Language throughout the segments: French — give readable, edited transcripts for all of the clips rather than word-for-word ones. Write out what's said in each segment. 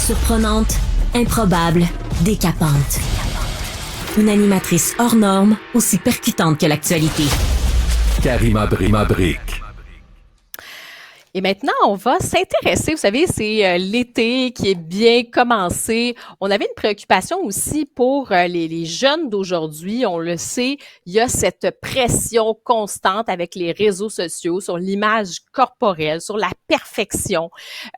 Surprenante, improbable, décapante. Une animatrice hors norme, aussi percutante que l'actualité. Karima Brick. Et maintenant, on va s'intéresser, vous savez, c'est l'été qui est bien commencé. On avait une préoccupation aussi pour les jeunes d'aujourd'hui. On le sait, il y a cette pression constante avec les réseaux sociaux sur l'image corporelle, sur la perfection.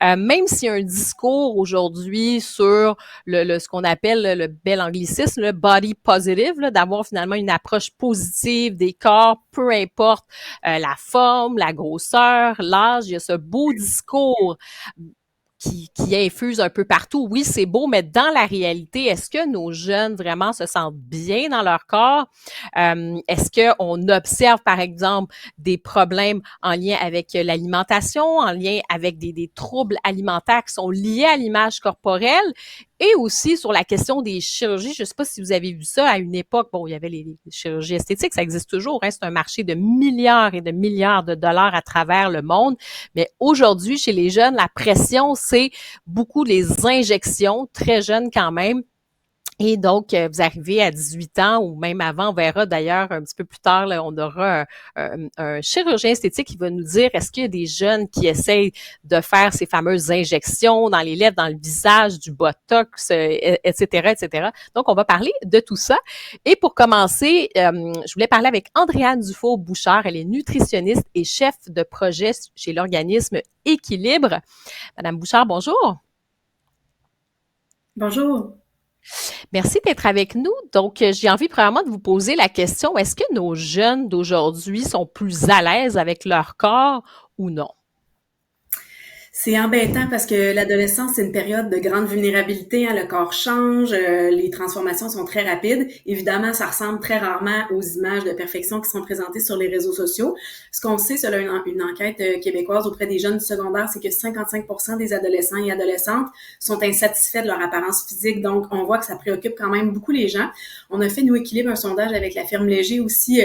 Même s'il y a un discours aujourd'hui sur ce qu'on appelle le bel anglicisme, le body positive, là, d'avoir finalement une approche positive des corps, peu importe la forme, la grosseur, l'âge, il y a ce beau discours qui infuse un peu partout. Oui, c'est beau, mais dans la réalité, est-ce que nos jeunes vraiment se sentent bien dans leur corps? Est-ce qu'on observe, par exemple, des problèmes en lien avec l'alimentation, en lien avec des troubles alimentaires qui sont liés à l'image corporelle? Et aussi sur la question des chirurgies, je ne sais pas si vous avez vu ça à une époque, bon, il y avait les chirurgies esthétiques, ça existe toujours, hein, c'est un marché de milliards et de milliards de dollars à travers le monde, mais aujourd'hui, chez les jeunes, la pression, c'est beaucoup les injections, très jeunes quand même. Et donc, vous arrivez à 18 ans ou même avant, on verra d'ailleurs un petit peu plus tard, là, on aura un chirurgien esthétique qui va nous dire est-ce qu'il y a des jeunes qui essayent de faire ces fameuses injections dans les lèvres, dans le visage, du botox, etc., etc. Donc, on va parler de tout ça. Et pour commencer, je voulais parler avec Andréane Dufault-Bouchard. Elle est nutritionniste et chef de projet chez l'organisme Équilibre. Madame Bouchard, bonjour. Bonjour. Merci d'être avec nous. Donc, j'ai envie premièrement de vous poser la question, est-ce que nos jeunes d'aujourd'hui sont plus à l'aise avec leur corps ou non? C'est embêtant parce que l'adolescence, c'est une période de grande vulnérabilité, hein, le corps change, les transformations sont très rapides. Évidemment, ça ressemble très rarement aux images de perfection qui sont présentées sur les réseaux sociaux. Ce qu'on sait, selon une enquête québécoise auprès des jeunes du secondaire, c'est que 55% des adolescents et adolescentes sont insatisfaits de leur apparence physique. Donc, on voit que ça préoccupe quand même beaucoup les gens. On a fait, nous, Équilibre, un sondage avec la firme Léger aussi,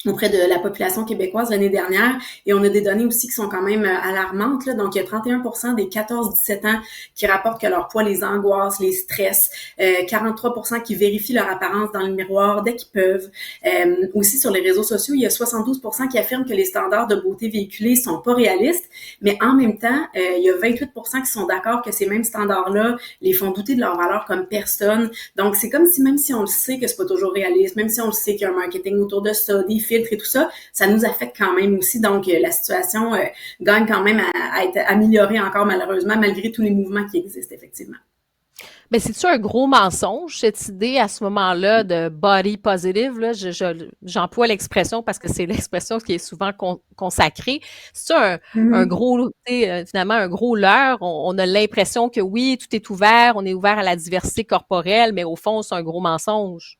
auprès de la population québécoise l'année dernière, et on a des données aussi qui sont quand même alarmantes, là. Donc, il y a 31% des 14-17 ans qui rapportent que leur poids les angoisse, les stresse, 43% qui vérifient leur apparence dans le miroir dès qu'ils peuvent. Aussi, sur les réseaux sociaux, il y a 72% qui affirment que les standards de beauté véhiculés sont pas réalistes, mais en même temps, il y a 28% qui sont d'accord que ces mêmes standards-là les font douter de leur valeur comme personne. Donc, c'est comme si, même si on le sait que c'est pas toujours réaliste, même si on le sait qu'il y a un marketing autour de ça, des filtres et tout ça, ça nous affecte quand même aussi. Donc, la situation gagne quand même à être améliorée encore, malheureusement, malgré tous les mouvements qui existent, effectivement. Mais c'est-tu un gros mensonge, cette idée à ce moment-là de body positive? Là, j'emploie l'expression parce que c'est l'expression qui est souvent consacrée. C'est un gros, finalement, un gros leurre. On a l'impression que oui, tout est ouvert, on est ouvert à la diversité corporelle, mais au fond, c'est un gros mensonge.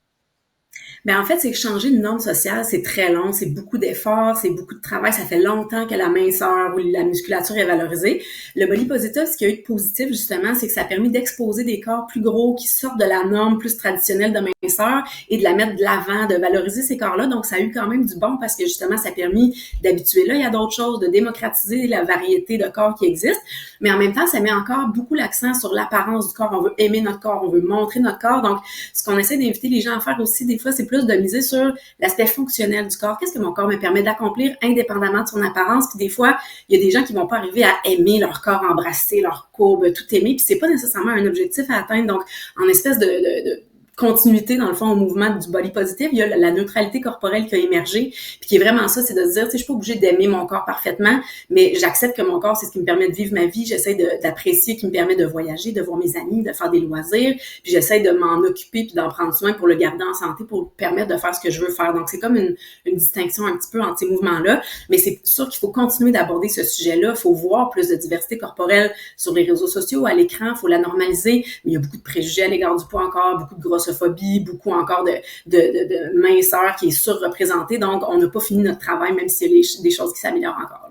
Ben en fait, c'est que changer une norme sociale, c'est très long, c'est beaucoup d'efforts, c'est beaucoup de travail. Ça fait longtemps que la minceur ou la musculature est valorisée. Le body positive, ce qu'il y a eu de positif, justement, c'est que ça a permis d'exposer des corps plus gros qui sortent de la norme plus traditionnelle de minceur et de la mettre de l'avant, de valoriser ces corps-là. Donc, ça a eu quand même du bon parce que, justement, ça a permis d'habituer l'œil à d'autres choses, de démocratiser la variété de corps qui existent. Mais en même temps, ça met encore beaucoup l'accent sur l'apparence du corps. On veut aimer notre corps, on veut montrer notre corps. Donc, ce qu'on essaie d'inviter les gens à faire aussi, des fois, c'est plus de miser sur l'aspect fonctionnel du corps. Qu'est-ce que mon corps me permet d'accomplir indépendamment de son apparence? Puis des fois, il y a des gens qui vont pas arriver à aimer leur corps, embrasser leur courbe, tout aimer. Puis c'est pas nécessairement un objectif à atteindre. Donc, en espèce de continuité, dans le fond, au mouvement du body positive, il y a la neutralité corporelle qui a émergé, puis qui est vraiment ça, c'est de se dire, tu sais, je suis pas obligée d'aimer mon corps parfaitement, mais j'accepte que mon corps, c'est ce qui me permet de vivre ma vie, j'essaie d'apprécier, qui me permet de voyager, de voir mes amis, de faire des loisirs, puis j'essaie de m'en occuper puis d'en prendre soin pour le garder en santé, pour me permettre de faire ce que je veux faire. Donc, c'est comme une distinction un petit peu entre ces mouvements-là, mais c'est sûr qu'il faut continuer d'aborder ce sujet-là, il faut voir plus de diversité corporelle sur les réseaux sociaux, à l'écran, il faut la normaliser, mais il y a beaucoup de préjugés à l'égard du poids encore, beaucoup de grossophobie, beaucoup encore de minceur qui est surreprésentée. Donc, on n'a pas fini notre travail, même s'il y a des choses qui s'améliorent encore.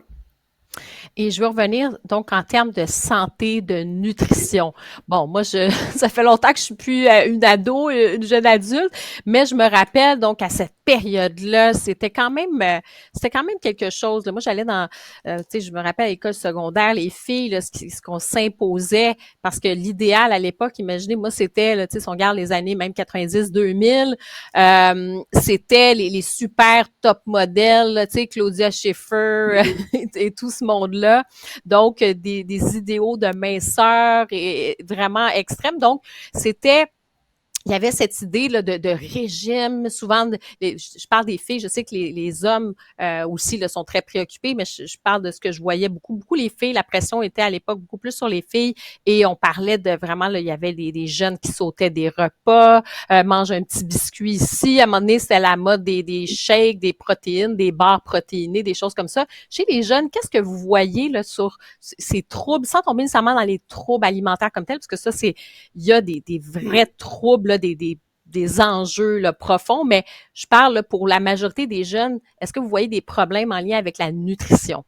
Et je veux revenir donc en termes de santé, de nutrition. Bon, moi, ça fait longtemps que je suis plus une ado, une jeune adulte, mais je me rappelle donc à cette période-là, c'était quand même quelque chose. Là. Moi, j'allais dans, tu sais, je me rappelle à l'école secondaire, les filles, là, ce qu'on s'imposait, parce que l'idéal à l'époque, imaginez, moi, c'était, là, tu sais, si on regarde les années même 90-2000, c'était les super top modèles, là, tu sais, Claudia Schiffer et tout ce monde-là. Donc, des idéaux de minceur et vraiment extrêmes. Donc, il y avait cette idée là, de régime, souvent, je parle des filles, je sais que les hommes aussi là, sont très préoccupés, mais je parle de ce que je voyais beaucoup les filles, la pression était à l'époque beaucoup plus sur les filles et on parlait de vraiment, là, il y avait des jeunes qui sautaient des repas, mangent un petit biscuit ici, à un moment donné, c'était la mode des shakes, des protéines, des barres protéinées, des choses comme ça. Chez les jeunes, qu'est-ce que vous voyez là sur ces troubles, sans tomber nécessairement dans les troubles alimentaires comme tels, parce que ça, il y a des vrais troubles, là, des enjeux là, profonds, mais je parle là, pour la majorité des jeunes, est-ce que vous voyez des problèmes en lien avec la nutrition?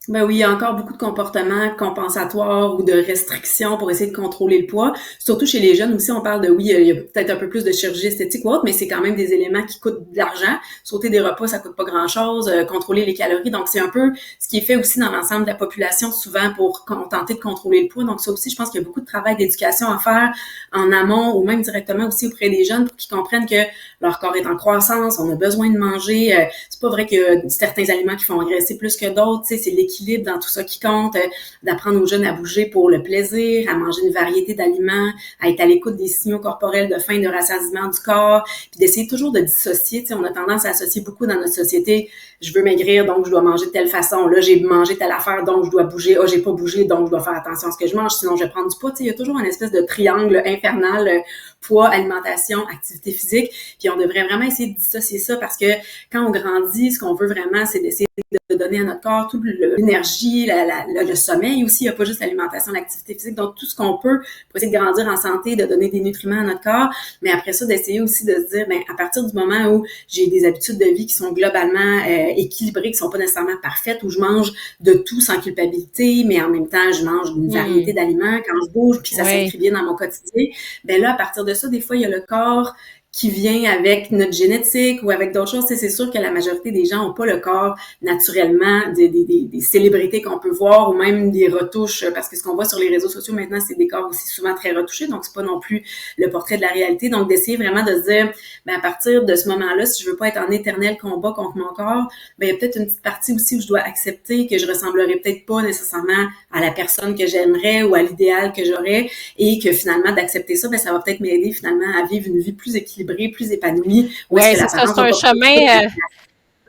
Ben oui, il y a encore beaucoup de comportements compensatoires ou de restrictions pour essayer de contrôler le poids. Surtout chez les jeunes aussi, on parle de, oui, il y a peut-être un peu plus de chirurgie esthétique ou autre, mais c'est quand même des éléments qui coûtent de l'argent. Sauter des repas, ça coûte pas grand-chose. Contrôler les calories, donc c'est un peu ce qui est fait aussi dans l'ensemble de la population, souvent pour tenter de contrôler le poids. Donc ça aussi, je pense qu'il y a beaucoup de travail d'éducation à faire en amont ou même directement aussi auprès des jeunes pour qu'ils comprennent que leur corps est en croissance, on a besoin de manger. C'est pas vrai qu'il y a certains aliments qui font engraisser plus que d'autres, tu sais, c'est l'équilibre dans tout ça qui compte, d'apprendre aux jeunes à bouger pour le plaisir, à manger une variété d'aliments, à être à l'écoute des signaux corporels de faim et de rassasiement du corps, puis d'essayer toujours de dissocier. Tu sais, on a tendance à associer beaucoup dans notre société, je veux maigrir, donc je dois manger de telle façon. Là, j'ai mangé telle affaire, donc je dois bouger. Ah, j'ai pas bougé, donc je dois faire attention à ce que je mange, sinon je vais prendre du poids. Tu sais, il y a toujours une espèce de triangle infernal, poids, alimentation, activité physique, puis on devrait vraiment essayer de dissocier ça parce que quand on grandit, ce qu'on veut vraiment, c'est d'essayer de donner à notre corps toute l'énergie, le sommeil aussi. Il n'y a pas juste l'alimentation, l'activité physique. Donc, tout ce qu'on peut pour essayer de grandir en santé, de donner des nutriments à notre corps. Mais après ça, d'essayer aussi de se dire, ben, à partir du moment où j'ai des habitudes de vie qui sont globalement équilibrées, qui sont pas nécessairement parfaites, où je mange de tout sans culpabilité, mais en même temps, je mange une variété d'aliments quand je bouge, puis ça s'inscrit bien dans mon quotidien. Ben là, à partir de ça, des fois, il y a le corps qui vient avec notre génétique ou avec d'autres choses. C'est sûr que la majorité des gens n'ont pas le corps naturellement des célébrités qu'on peut voir ou même des retouches, parce que ce qu'on voit sur les réseaux sociaux maintenant, c'est des corps aussi souvent très retouchés, donc c'est pas non plus le portrait de la réalité. Donc d'essayer vraiment de se dire, ben à partir de ce moment-là, si je veux pas être en éternel combat contre mon corps, ben il y a peut-être une petite partie aussi où je dois accepter que je ressemblerai peut-être pas nécessairement à la personne que j'aimerais ou à l'idéal que j'aurais, et que finalement d'accepter ça, ben ça va peut-être m'aider finalement à vivre une vie plus équilibrée, plus épanouie. Oui, c'est ça, c'est un chemin.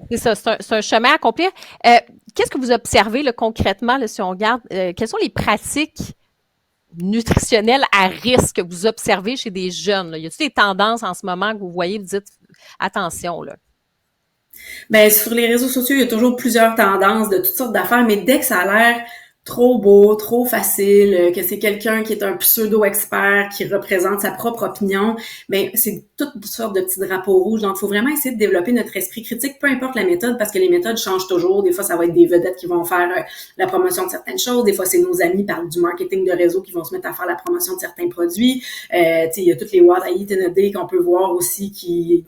C'est ça, c'est un chemin à accomplir. Qu'est-ce que vous observez là, concrètement, là, si on regarde, quelles sont les pratiques nutritionnelles à risque que vous observez chez des jeunes? Là? Y a-t-il des tendances en ce moment que vous voyez, vous dites attention là? Ben sur les réseaux sociaux, il y a toujours plusieurs tendances de toutes sortes d'affaires, mais dès que ça a l'air trop beau, trop facile, que c'est quelqu'un qui est un pseudo-expert, qui représente sa propre opinion, ben c'est toutes sortes de petits drapeaux rouges. Donc, il faut vraiment essayer de développer notre esprit critique, peu importe la méthode, parce que les méthodes changent toujours. Des fois, ça va être des vedettes qui vont faire la promotion de certaines choses. Des fois, c'est nos amis par du marketing de réseau qui vont se mettre à faire la promotion de certains produits. Il y a toutes les what I eat in a day qu'on peut voir aussi qui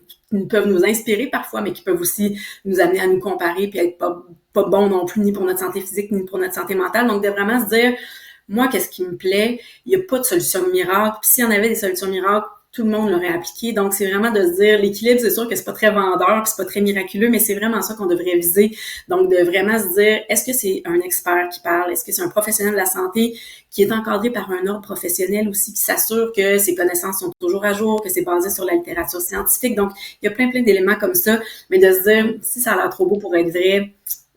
peuvent nous inspirer parfois, mais qui peuvent aussi nous amener à nous comparer puis être pas bon non plus, ni pour notre santé physique, ni pour notre santé mentale. Donc, de vraiment se dire, moi, qu'est-ce qui me plaît? Il n'y a pas de solution miracle. Puis s'il y en avait des solutions miracles, tout le monde l'aurait appliqué. Donc, c'est vraiment de se dire, l'équilibre, c'est sûr que c'est pas très vendeur, puis c'est pas très miraculeux, mais c'est vraiment ça qu'on devrait viser. Donc, de vraiment se dire, est-ce que c'est un expert qui parle? Est-ce que c'est un professionnel de la santé qui est encadré par un ordre professionnel aussi, qui s'assure que ses connaissances sont toujours à jour, que c'est basé sur la littérature scientifique? Donc, il y a plein d'éléments comme ça, mais de se dire, si ça a l'air trop beau pour être vrai,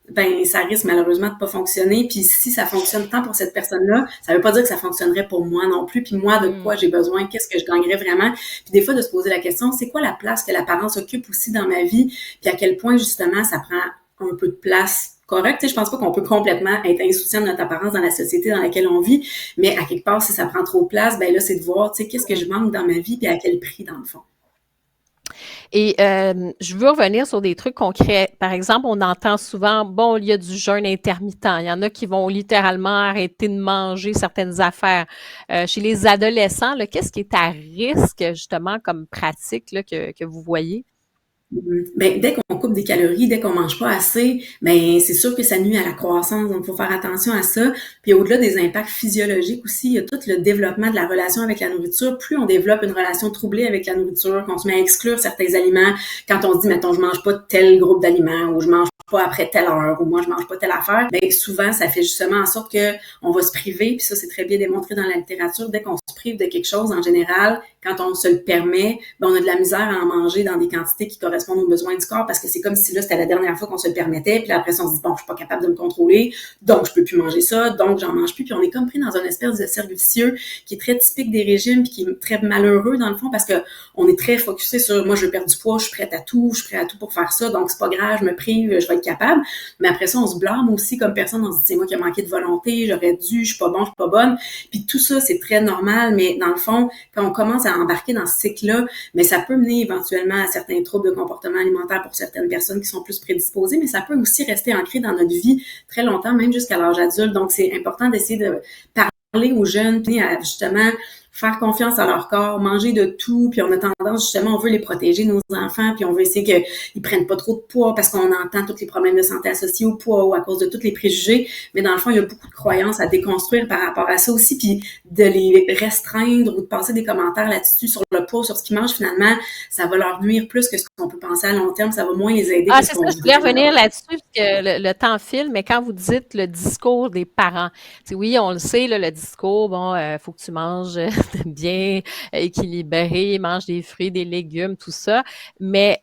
ben ça risque malheureusement de pas fonctionner. Puis si ça fonctionne tant pour cette personne-là, ça veut pas dire que ça fonctionnerait pour moi non plus. Puis moi, de quoi j'ai besoin, qu'est-ce que je gagnerais vraiment. Puis des fois, de se poser la question, c'est quoi la place que l'apparence occupe aussi dans ma vie? Puis à quel point, justement, ça prend un peu de place correcte. Tu sais, je pense pas qu'on peut complètement être insouciant de notre apparence dans la société dans laquelle on vit, mais à quelque part, si ça prend trop de place, ben là, c'est de voir, tu sais, qu'est-ce que je manque dans ma vie puis à quel prix, dans le fond. Et je veux revenir sur des trucs concrets. Par exemple, on entend souvent, bon, il y a du jeûne intermittent. Il y en a qui vont littéralement arrêter de manger certaines affaires. Chez les adolescents, là, qu'est-ce qui est à risque, justement, comme pratique là, que vous voyez? Ben, dès qu'on coupe des calories, dès qu'on mange pas assez, ben c'est sûr que ça nuit à la croissance. Donc, il faut faire attention à ça. Puis au-delà des impacts physiologiques aussi, il y a tout le développement de la relation avec la nourriture. Plus on développe une relation troublée avec la nourriture, qu'on se met à exclure certains aliments, quand on se dit, mettons, je mange pas tel groupe d'aliments, ou je mange pas après telle heure, ou moi je mange pas telle affaire, ben souvent ça fait justement en sorte que on va se priver, puis ça c'est très bien démontré dans la littérature, dès qu'on se prive de quelque chose en général, quand on se le permet, ben on a de la misère à en manger dans des quantités qui correspondent aux besoins du corps, parce que c'est comme si là c'était la dernière fois qu'on se le permettait, puis là, après ça on se dit bon, je suis pas capable de me contrôler, donc je peux plus manger ça, donc j'en mange plus, puis on est comme pris dans une espèce de cercle vicieux qui est très typique des régimes, puis qui est très malheureux dans le fond, parce que on est très focusé sur moi je veux perdre du poids, je suis prête à tout, je suis prête à tout pour faire ça, donc c'est pas grave, je me prive, je vais être capable. Mais après ça, on se blâme aussi comme personne, on se dit c'est moi qui ai manqué de volonté, j'aurais dû, je suis pas bon, je suis pas bonne. Puis tout ça, c'est très normal, mais dans le fond, quand on commence à embarquer dans ce cycle-là, mais ça peut mener éventuellement à certains troubles de comportement alimentaire pour certaines personnes qui sont plus prédisposées, mais ça peut aussi rester ancré dans notre vie très longtemps, même jusqu'à l'âge adulte. Donc c'est important d'essayer de parler aux jeunes, puis à justement faire confiance à leur corps, manger de tout, puis on a tendance, justement, on veut les protéger, nos enfants, puis on veut essayer qu'ils prennent pas trop de poids parce qu'on entend tous les problèmes de santé associés au poids ou à cause de tous les préjugés, mais dans le fond, il y a beaucoup de croyances à déconstruire par rapport à ça aussi, puis de les restreindre ou de passer des commentaires là-dessus sur le poids, sur ce qu'ils mangent, finalement, ça va leur nuire plus que ce qu'on peut penser à long terme, ça va moins les aider Ah, que ce c'est qu'on ça, je voulais voudrait. revenir là-dessus, parce que le temps file, mais quand vous dites le discours des parents, oui, on le sait, là, le discours, bon, faut que tu manges bien équilibré, mange des fruits, des légumes, tout ça, mais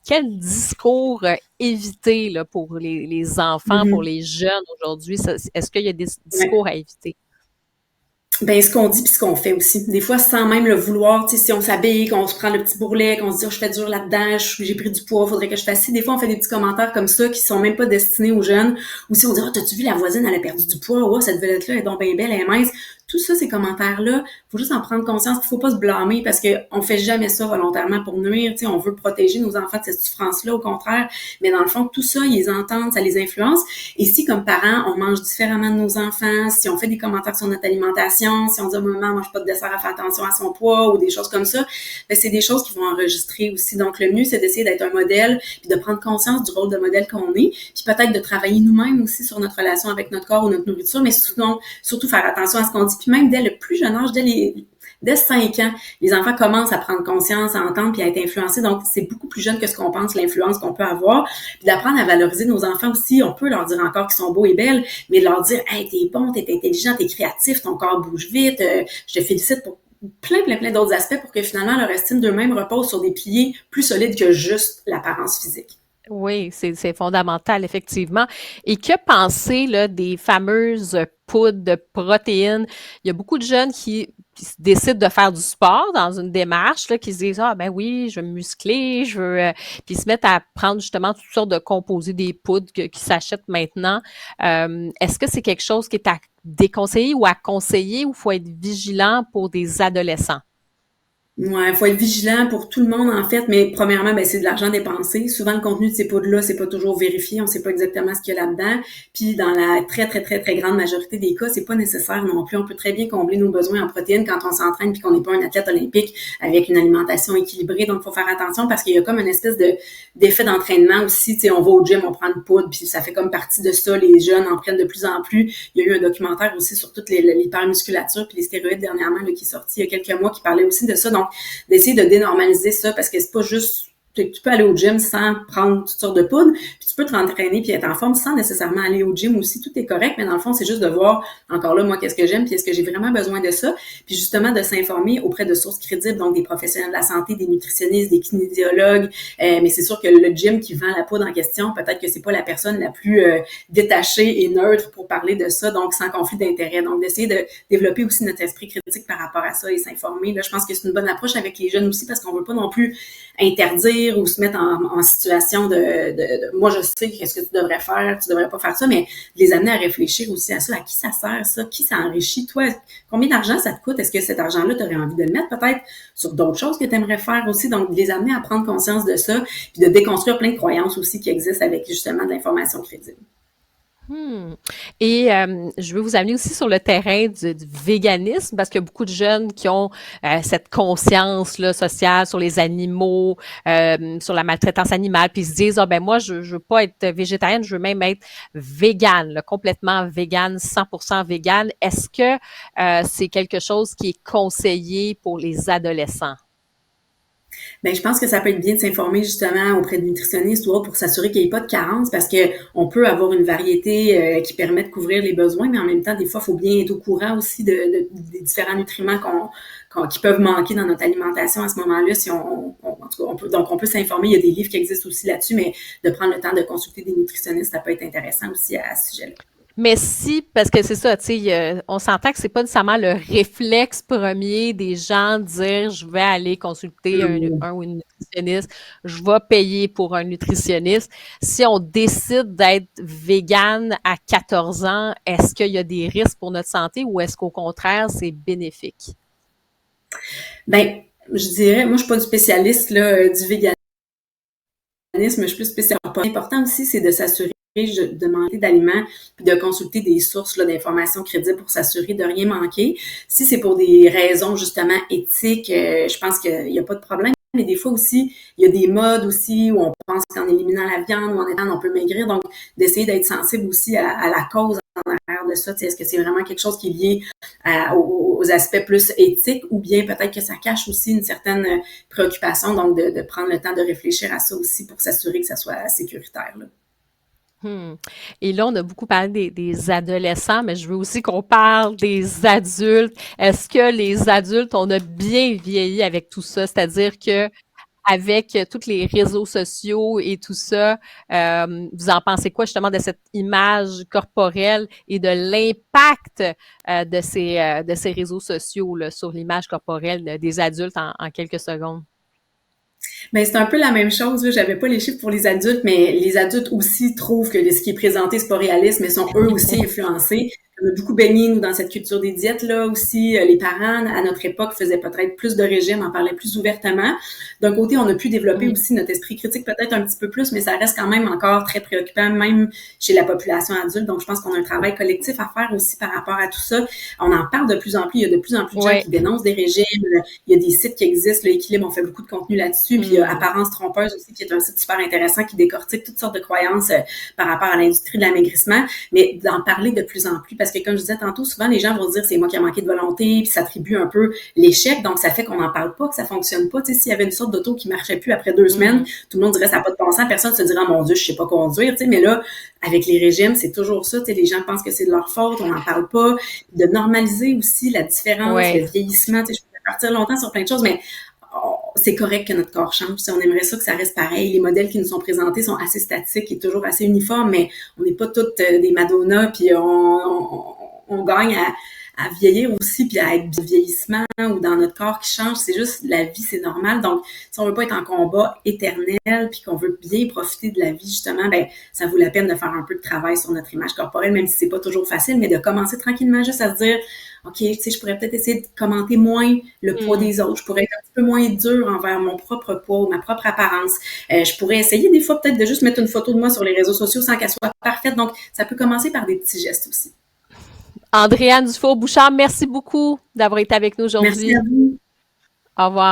quel discours éviter là, pour les enfants, pour les jeunes aujourd'hui? Est-ce qu'il y a des discours à éviter? Ben, ce qu'on dit puis ce qu'on fait aussi. Des fois, sans même le vouloir, tu sais, si on s'habille, qu'on se prend le petit bourrelet, qu'on se dit, oh, je fais dur là-dedans, j'ai pris du poids, faudrait que je fasse ci. Des fois, on fait des petits commentaires comme ça qui sont même pas destinés aux jeunes. Ou si on dit, oh, t'as-tu vu la voisine, elle a perdu du poids, oh, cette vedette-là, elle est donc bien belle, elle est mince. Tout ça, ces commentaires-là, faut juste en prendre conscience. Il faut pas se blâmer parce que on fait jamais ça volontairement pour nuire. Tu sais, on veut protéger nos enfants de cette souffrance-là, au contraire. Mais dans le fond, tout ça, ils les entendent, ça les influence. Et si, comme parents, on mange différemment de nos enfants, si on fait des commentaires sur notre alimentation, si on dit, maman, mange pas de dessert, elle fait attention à son poids ou des choses comme ça, ben, c'est des choses qui vont enregistrer aussi. Donc, le mieux, c'est d'essayer d'être un modèle puis de prendre conscience du rôle de modèle qu'on est, puis peut-être de travailler nous-mêmes aussi sur notre relation avec notre corps ou notre nourriture, mais surtout faire attention à ce qu'on dit. Puis même dès le plus jeune âge, dès 5 ans, les enfants commencent à prendre conscience, à entendre puis à être influencés. Donc, c'est beaucoup plus jeune que ce qu'on pense, l'influence qu'on peut avoir. Puis d'apprendre à valoriser nos enfants aussi. On peut leur dire encore qu'ils sont beaux et belles, mais de leur dire, hey, t'es bon, t'es intelligent, t'es créatif, ton corps bouge vite, je te félicite pour plein d'autres aspects pour que finalement leur estime d'eux-mêmes repose sur des piliers plus solides que juste l'apparence physique. Oui, c'est fondamental, effectivement. Et que penser là, des fameuses poudres de protéines? Il y a beaucoup de jeunes qui décident de faire du sport dans une démarche, là, qui se disent, ah ben oui, je veux me muscler, je veux... puis ils se mettent à prendre justement toutes sortes de composés, des poudres qui s'achètent maintenant. Est-ce que c'est quelque chose qui est à déconseiller ou à conseiller ou faut être vigilant pour des adolescents? Ouais, faut être vigilant pour tout le monde en fait, mais premièrement, ben c'est de l'argent dépensé. Souvent le contenu de ces poudres-là, c'est pas toujours vérifié, on sait pas exactement ce qu'il y a là-dedans. Puis dans la très grande majorité des cas, c'est pas nécessaire non plus. On peut très bien combler nos besoins en protéines quand on s'entraîne puis qu'on n'est pas un athlète olympique avec une alimentation équilibrée. Donc faut faire attention parce qu'il y a comme une espèce d'effet d'entraînement aussi. Tu sais, on va au gym, on prend une poudre, puis ça fait comme partie de ça. Les jeunes en prennent de plus en plus. Il y a eu un documentaire aussi sur toute l'hypermusculature puis les stéroïdes dernièrement là, qui est sorti il y a quelques mois qui parlait aussi de ça. Donc d'essayer de dénormaliser ça parce que c'est pas juste tu peux aller au gym sans prendre toutes sortes de poudres, puis tu peux te rentraîner puis être en forme sans nécessairement aller au gym aussi, tout est correct, mais dans le fond, c'est juste de voir, encore là, moi, qu'est-ce que j'aime, puis est-ce que j'ai vraiment besoin de ça, puis justement de s'informer auprès de sources crédibles, donc des professionnels de la santé, des nutritionnistes, des kinésiologues, mais c'est sûr que le gym qui vend la poudre en question, peut-être que c'est pas la personne la plus détachée et neutre pour parler de ça, donc sans conflit d'intérêt, donc d'essayer de développer aussi notre esprit critique par rapport à ça et s'informer, là, je pense que c'est une bonne approche avec les jeunes aussi, parce qu'on veut pas non plus interdire dire ou se mettre en situation moi je sais qu'est-ce que tu devrais faire, tu devrais pas faire ça, mais les amener à réfléchir aussi à ça, à qui ça sert ça, qui ça enrichit, toi, combien d'argent ça te coûte, est-ce que cet argent-là, tu aurais envie de le mettre peut-être sur d'autres choses que tu aimerais faire aussi, donc les amener à prendre conscience de ça, puis de déconstruire plein de croyances aussi qui existent avec justement de l'information crédible. Et je veux vous amener aussi sur le terrain du véganisme parce qu'il y a beaucoup de jeunes qui ont cette conscience là, sociale sur les animaux, sur la maltraitance animale, puis ils se disent ben moi je veux pas être végétarienne, je veux même être végane, là, complètement végane, 100% végane. Est-ce que c'est quelque chose qui est conseillé pour les adolescents? Ben, je pense que ça peut être bien de s'informer justement auprès de nutritionnistes ou autres pour s'assurer qu'il n'y ait pas de carence parce que on peut avoir une variété qui permet de couvrir les besoins, mais en même temps, des fois, il faut bien être au courant aussi des différents nutriments qui peuvent manquer dans notre alimentation à ce moment-là. Si en tout cas, on peut s'informer. Il y a des livres qui existent aussi là-dessus, mais de prendre le temps de consulter des nutritionnistes, ça peut être intéressant aussi à ce sujet-là. Mais si, parce que c'est ça, tu sais, on s'entend que c'est pas nécessairement le réflexe premier des gens de dire je vais aller consulter un ou une nutritionniste, je vais payer pour un nutritionniste. Si on décide d'être végane à 14 ans, est-ce qu'il y a des risques pour notre santé ou est-ce qu'au contraire, c'est bénéfique? Ben, je dirais, moi, je suis pas une spécialiste là, du véganisme, je suis plus spécialiste. L'important aussi, c'est de s'assurer de demander d'aliments puis de consulter des sources là, d'informations crédibles pour s'assurer de rien manquer. Si c'est pour des raisons justement éthiques, je pense qu'il n'y a pas de problème. Mais des fois aussi, il y a des modes aussi où on pense qu'en éliminant la viande ou en étant, on peut maigrir. Donc, d'essayer d'être sensible aussi à la cause en arrière de ça. Est-ce que c'est vraiment quelque chose qui est lié aux aspects plus éthiques ou bien peut-être que ça cache aussi une certaine préoccupation. Donc, de prendre le temps de réfléchir à ça aussi pour s'assurer que ça soit sécuritaire, là. Et là, on a beaucoup parlé des adolescents, mais je veux aussi qu'on parle des adultes. Est-ce que les adultes, on a bien vieilli avec tout ça? C'est-à-dire que avec tous les réseaux sociaux et tout ça, vous en pensez quoi justement de cette image corporelle et de l'impact de ces réseaux sociaux là, sur l'image corporelle des adultes en quelques secondes? Ben, c'est un peu la même chose, là. J'avais pas les chiffres pour les adultes, mais les adultes aussi trouvent que ce qui est présenté, c'est pas réaliste, mais sont eux aussi influencés. On a beaucoup baigné, nous, dans cette culture des diètes, là, aussi. Les parents, à notre époque, faisaient peut-être plus de régimes, en parlaient plus ouvertement. D'un côté, on a pu développer aussi notre esprit critique peut-être un petit peu plus, mais ça reste quand même encore très préoccupant, même chez la population adulte. Donc, je pense qu'on a un travail collectif à faire aussi par rapport à tout ça. On en parle de plus en plus. Il y a de plus en plus de gens qui dénoncent des régimes. Il y a des sites qui existent. L'équilibre, on fait beaucoup de contenu là-dessus. Puis, il y a Apparence trompeuse aussi, qui est un site super intéressant qui décortique toutes sortes de croyances par rapport à l'industrie de l'amaigrissement. Mais d'en parler de plus en plus, parce que comme je disais tantôt, souvent les gens vont dire c'est moi qui ai manqué de volonté, puis s'attribuent un peu l'échec, donc ça fait qu'on n'en parle pas, que ça fonctionne pas. Tu sais, s'il y avait une sorte d'auto qui marchait plus après 2 semaines, tout le monde dirait ça n'a pas de bon sens, personne se dirait mon Dieu, je sais pas conduire, tu sais, mais là, avec les régimes, c'est toujours ça, tu sais, les gens pensent que c'est de leur faute, on n'en parle pas, de normaliser aussi la différence, le vieillissement, tu sais, je pourrais partir longtemps sur plein de choses, mais c'est correct que notre corps change. On aimerait ça que ça reste pareil. Les modèles qui nous sont présentés sont assez statiques et toujours assez uniformes, mais on n'est pas toutes des Madonna, puis on gagne à vieillir aussi, puis à être du vieillissement ou dans notre corps qui change. C'est juste, la vie, c'est normal. Donc, si on veut pas être en combat éternel, puis qu'on veut bien profiter de la vie, justement, ben ça vaut la peine de faire un peu de travail sur notre image corporelle, même si c'est pas toujours facile, mais de commencer tranquillement juste à se dire OK, tu sais, je pourrais peut-être essayer de commenter moins le poids des autres. Je pourrais être un petit peu moins dur envers mon propre poids ou ma propre apparence. Je pourrais essayer des fois peut-être de juste mettre une photo de moi sur les réseaux sociaux sans qu'elle soit parfaite. Donc, ça peut commencer par des petits gestes aussi. Andréane Dufour-Bouchard, merci beaucoup d'avoir été avec nous aujourd'hui. Merci à vous. Au revoir.